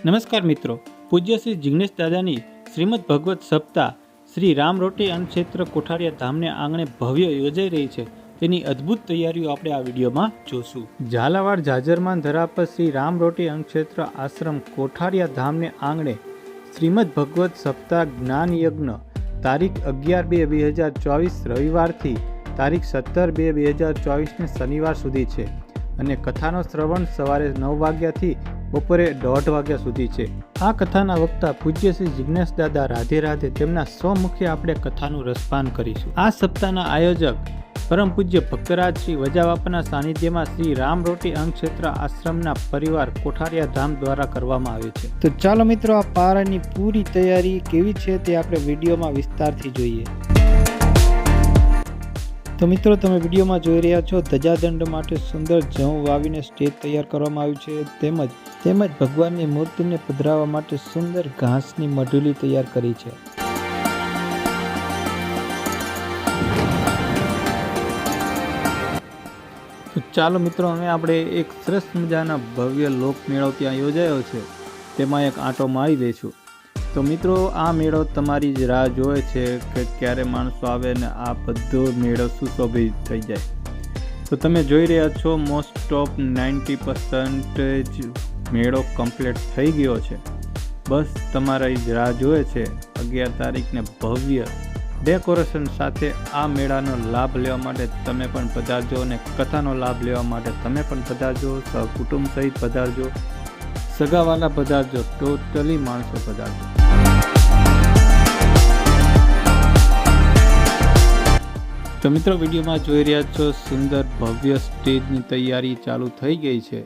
નમસ્કાર મિત્રો, પૂજ્ય શ્રી જિગ્નેશ દાદાની શ્રીમદ ભગવત સપ્તાહ શ્રી રામરોટી અન્નક્ષેત્ર કોઠારિયા ધામને આંગણે ભવ્ય યોજાઈ રહી છે. તેની અદ્ભુત તૈયારીઓ આપણે આ વિડીયોમાં જોશું. ઝાલાવાડ જાજરમાન ધરા પર શ્રી રામરોટી અન્નક્ષેત્ર આશ્રમ કોઠારિયા ધામને આંગણે શ્રીમદ ભગવત સપ્તાહ જ્ઞાન યજ્ઞ તારીખ 11-2-2024 રવિવારથી તારીખ 17-2-2024 શનિવાર સુધી છે અને કથાનો શ્રવણ સવારે 9 વાગ્યાથી બપોરે 1:30 વાગ્યા સુધી છે. આ કથાના વક્તા પૂજ્ય શ્રી જિગ્નેશ દાદા રાધે રાધે તેમના સ્વમુખે આપણે કથાનું રસપાન કરીશું. આ સપ્તાહના આયોજક પરમ પૂજ્ય ભક્તરાજ શ્રી વજાબાપાના સાનિધ્યમાં શ્રી રામરોટી અન્નક્ષેત્ર આશ્રમના પરિવાર કોઠારિયા ધામ દ્વારા કરવામાં આવે છે. તો ચાલો મિત્રો, આ પારાની પૂરી તૈયારી કેવી છે તે આપણે વિડીયોમાં વિસ્તારથી જોઈએ. તો મિત્રો, તમે વિડીયોમાં જોઈ રહ્યા છો ધજાદંડ માટે સુંદર જવ વાવીને સ્ટેજ તૈયાર કરવામાં આવ્યું છે. તેમજ ભગવાનની મૂર્તિને પધરાવવા માટે સુંદર ઘાસની મઢુલી તૈયાર કરી છે. તો ચાલો મિત્રો, હવે આપણે એક સરસ મજાના ભવ્ય લોકમેળો ત્યાં યોજાયો છે તેમાં એક આંટો મારી દઈશું. તો મિત્રો, આ મેળો તમારી જ રાહ જોવે છે કે ક્યારે માણસો આવે ને આ બધો મેળો સુશોભિત થઈ જાય. તો તમે જોઈ રહ્યા છો મોસ્ટ ઓફ 90% મેળો કમ્પ્લીટ થઈ ગયો છે. બસ તમારી જ રાહ જોવે છે 11 તારીખને ભવ્ય ડેકોરેશન સાથે આ મેળાનો લાભ લેવા માટે તમે પણ પધારજો અને કથાનો લાભ લેવા માટે તમે પણ પધારજો. સહકુટુંબ સહિત પધારજો, સગાવાલા પધારજો, ટોટલી માણસો પધારજો. તો મિત્રો, વિડીયોમાં જોઈ રહ્યા છો સુંદર ભવ્ય સ્ટેજની તૈયારી ચાલુ થઈ ગઈ છે.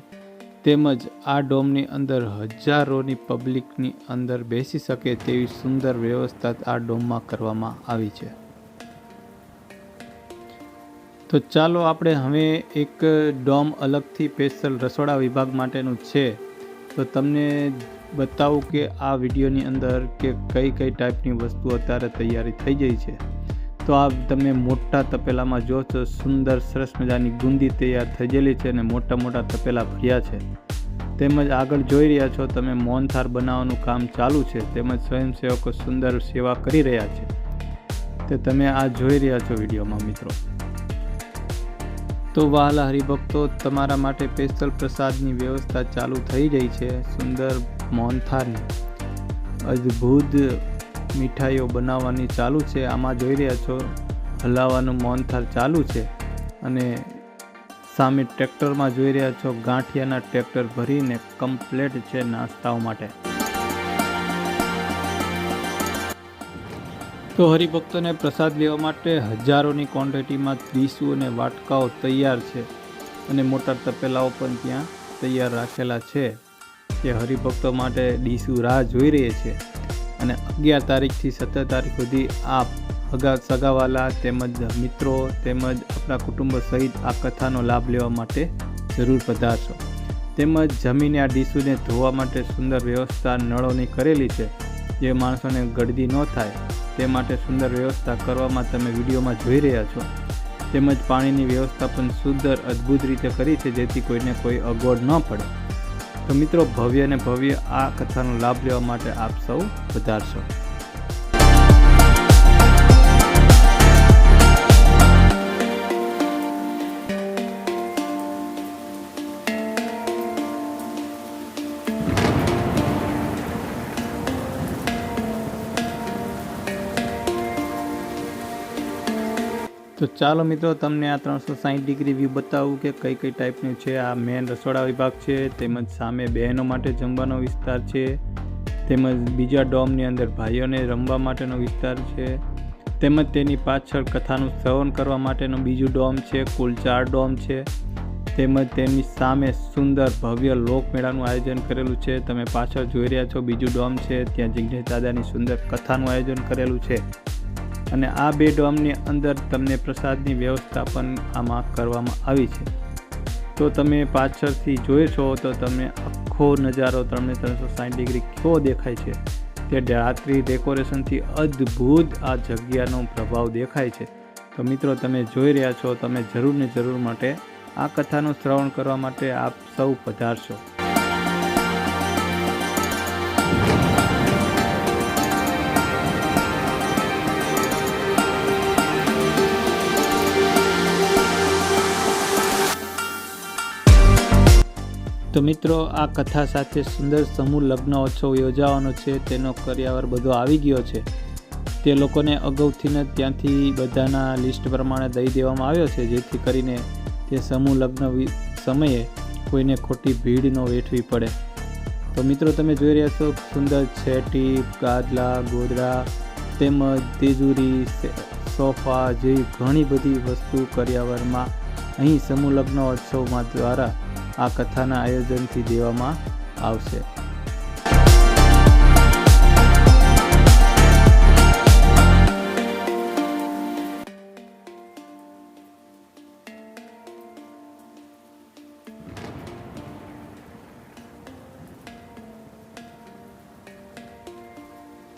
તેમજ આ ડોમની અંદર હજારોની પબ્લિકની અંદર બેસી શકે તેવી સુંદર વ્યવસ્થા આ ડોમમાં કરવામાં આવી છે. તો ચાલો આપણે હવે એક ડોમ અલગથી સ્પેશિયલ રસોડા વિભાગ માટેનું છે તો તમને બતાવું કે આ વિડીયોની અંદર કે કઈ કઈ ટાઈપની વસ્તુ અત્યારે તૈયારી થઈ ગઈ છે. તો આ તમે મોટા તપેલામાં જો છો સુંદર સરસ મજાની ગુંદી તૈયાર થઈ ગયેલી છે અને મોટા મોટા તપેલા ભર્યા છે. તેમજ આગળ જોઈ રહ્યા છો તમે મોહનથાળ બનાવવાનું કામ ચાલુ છે. તેમજ સ્વયંસેવકો સુંદર સેવા કરી રહ્યા છે તે તમે આ જોઈ રહ્યા છો વિડીયોમાં મિત્રો. તો વહાલા હરિભક્તો, તમારા માટે સ્પેશિયલ પ્રસાદની વ્યવસ્થા ચાલુ થઈ રહી છે. સુંદર મોહનથાળની અદ્ભુત મીઠાઈઓ બનાવવાની ચાલુ છે. આમાં જોઈ રહ્યા છો હલાવવાનું મોહનથાળ ચાલુ છે અને સામે ટ્રેક્ટરમાં જોઈ રહ્યા છો ગાંઠિયાના ટ્રેક્ટર ભરીને કમ્પ્લેટ છે નાસ્તાઓ માટે. તો હરિભક્તોને પ્રસાદ લેવા માટે હજારોની ક્વોન્ટિટીમાં ત્રીસુ અને વાટકાઓ તૈયાર છે અને મોટા તપેલાઓ પણ ત્યાં તૈયાર રાખેલા છે કે હરિભક્તો માટે ડીશું રાહ જોઈ રહી છે. અને 11 તારીખથી 17 તારીખ સુધી આપ સગાવાલા તેમજ મિત્રો તેમજ આપણા કુટુંબ સહિત આ કથાનો લાભ લેવા માટે જરૂર પધારશો. તેમજ જમીને આ ડીશુને ધોવા માટે સુંદર વ્યવસ્થા નળોની કરેલી છે. જે માણસોને ગળદી ન થાય તે માટે સુંદર વ્યવસ્થા કરવામાં તમે વિડીયોમાં જોઈ રહ્યા છો. તેમજ પાણીની વ્યવસ્થા પણ સુંદર અદ્ભુત રીતે કરી છે જેથી કોઈને કોઈ અગવડ ન પડે. તો મિત્રો, ભવ્ય અને ભવ્ય આ કથાનો લાભ લેવા માટે આપ સૌ પધારશો. તો ચાલો મિત્રો, તમને આ 360 ડિગ્રી વ્યૂ બતાવું કે કઈ કઈ ટાઈપનું છે. આ મેન રસોડા વિભાગ છે. તેમજ સામે બહેનો માટે જમવાનો વિસ્તાર છે. તેમજ બીજા ડોમની અંદર ભાઈઓને રમવા માટેનો વિસ્તાર છે. તેમજ તેની પાછળ કથાનું શ્રવણ કરવા માટેનું બીજું ડોમ છે. કુલ 4 ડોમ છે. તેમજ તેની સામે સુંદર ભવ્ય લોકમેળાનું આયોજન કરેલું છે. તમે પાછળ જોઈ રહ્યા છો બીજું ડોમ છે, ત્યાં જિગ્નેશ દાદાની સુંદર કથાનું આયોજન કરેલું છે. અને આ 2 ડોમની અંદર તમને પ્રસાદની વ્યવસ્થા પણ આમાં કરવામાં આવી છે. તો તમે પાછળથી જોઈ છો તો તમને આખો નજારો તમને 360 ડિગ્રી કેવો દેખાય છે તે રાત્રિ ડેકોરેશનથી અદ્ભુત આ જગ્યાનો પ્રભાવ દેખાય છે. તો મિત્રો, તમે જોઈ રહ્યા છો, તમે જરૂર ને જરૂર માટે આ કથાનું શ્રવણ કરવા માટે આપ સૌ પધારશો. તો મિત્રો, આ કથા સાથે સુંદર સમૂહ લગ્નોત્સવ યોજાવાનો છે તેનો કર્યાવર બધો આવી ગયો છે. તે લોકોને અગાઉથી જ ત્યાંથી બધાના લિસ્ટ પ્રમાણે દઈ દેવામાં આવ્યો છે, જેથી કરીને તે સમૂહ લગ્ન સમયે કોઈને ખોટી ભીડ ન વેઠવી પડે. તો મિત્રો, તમે જોઈ રહ્યા છો સુંદર છેટી, ગાદલા, ગોદડા તેમજ તિજોરી, સોફા જેવી ઘણી બધી વસ્તુ કર્યાવરમાં અહીં સમૂહ લગ્નોત્સવમાં દ્વારા આ કથાના આયોજનથી દેવામાં આવશે.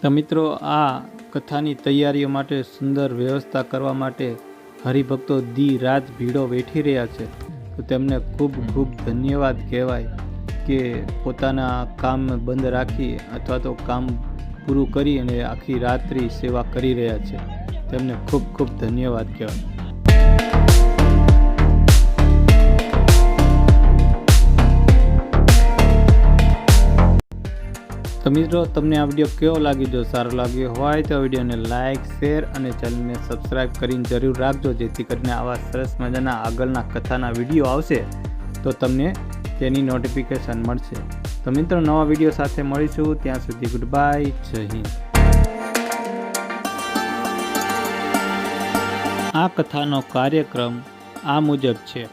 તો મિત્રો, આ કથાની તૈયારીઓ માટે સુંદર વ્યવસ્થા કરવા માટે હરિભક્તો દી રાત ભીડો વેઠી રહ્યા છે. તો તેમને ખૂબ ખૂબ ધન્યવાદ કહેવાય કે પોતાના કામ બંધ રાખી અથવા તો કામ પૂરું કરી અને આખી રાત્રિ સેવા કરી રહ્યા છે. તેમને ખૂબ ખૂબ ધન્યવાદ કહેવાય. તો મિત્રો, તમને આ વિડીયો કેવો લાગ્યો? જો સારો લાગ્યો હોય તો વિડીયોને લાઇક, શેર અને ચેનલને સબસ્ક્રાઈબ કરીને જરૂર રાખજો, જેથી કરીને આવા સરસ મજાના આગળના કથાના વિડીયો આવશે તો તમને તેની નોટિફિકેશન મળશે. તો મિત્રો, નવા વિડીયો સાથે મળીશું. ત્યાં સુધી ગુડ બાય. જય હિન્દ. આ કથાનો કાર્યક્રમ આ મુજબ છે.